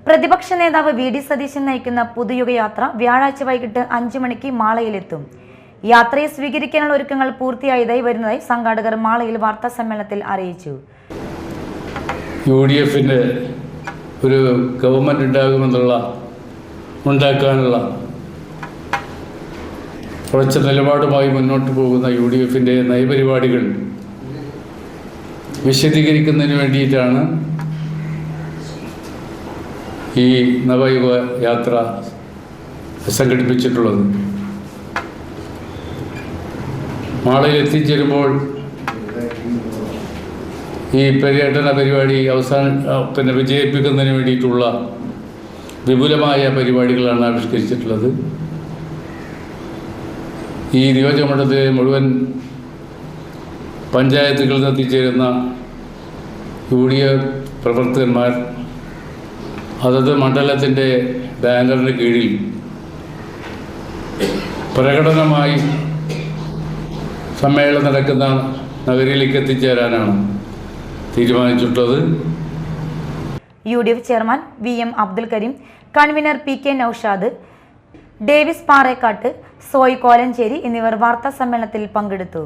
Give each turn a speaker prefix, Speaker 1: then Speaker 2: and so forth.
Speaker 1: പ്രതിപക്ഷ നേതാവ് വി.ഡി. സതീശൻ നയിക്കുന്ന പുതുയുഗയാത്ര വ്യാഴാഴ്ച വൈകിട്ട് 5 മണിക്ക് മാളയിലെത്തും. യാത്രയെ സ്വീകരിക്കാനുള്ള ഒരുക്കങ്ങൾ പൂർത്തിയായതായി വരുന്നതായി സംഘാടകർ മാളയിൽ വാർത്താ സമ്മേളനത്തിൽ അറിയിച്ചു.
Speaker 2: UDFന്റെ ഒരു ഗവൺമെന്റ് ഉണ്ടാക്കാനുള്ള ഉറച്ച നിലപാടുമായി മുന്നോട്ട് പോകുന്ന UDFന്റെ നയപരിപാടികൾ വിശദീകരിക്കുന്നതിന് വേണ്ടിയിട്ടാണ് ഈ നവയുഗ യാത്ര സംഘടിപ്പിച്ചിട്ടുള്ളത്. മാളയിൽ എത്തിച്ചേരുമ്പോൾ ഈ പര്യടന പരിപാടി വിജയിപ്പിക്കുന്നതിന് വേണ്ടിയിട്ടുള്ള വിപുലമായ പരിപാടികളാണ് ആവിഷ്കരിച്ചിട്ടുള്ളത്. ഈ നിയോജകമണ്ഡലത്തിലെ മുഴുവൻ പഞ്ചായത്തുകളിൽ നിന്ന് എത്തിച്ചേരുന്ന UDF പ്രവർത്തകന്മാർ അതത് മണ്ഡലത്തിൻ്റെ ബാനറിന് കീഴിൽ പ്രകടനമായി സമ്മേളനം നടക്കുന്ന നഗരിയിലേക്ക് എത്തിച്ചേരാനാണ് തീരുമാനിച്ചിട്ടുള്ളത്.
Speaker 1: UDF chairman VM Abdul Kareem, convener PK Noushad, Davis Parekattu, Soy Kolenchery എന്നിവർ വാർത്താ സമ്മേളനത്തിൽ പങ്കെടുത്തു.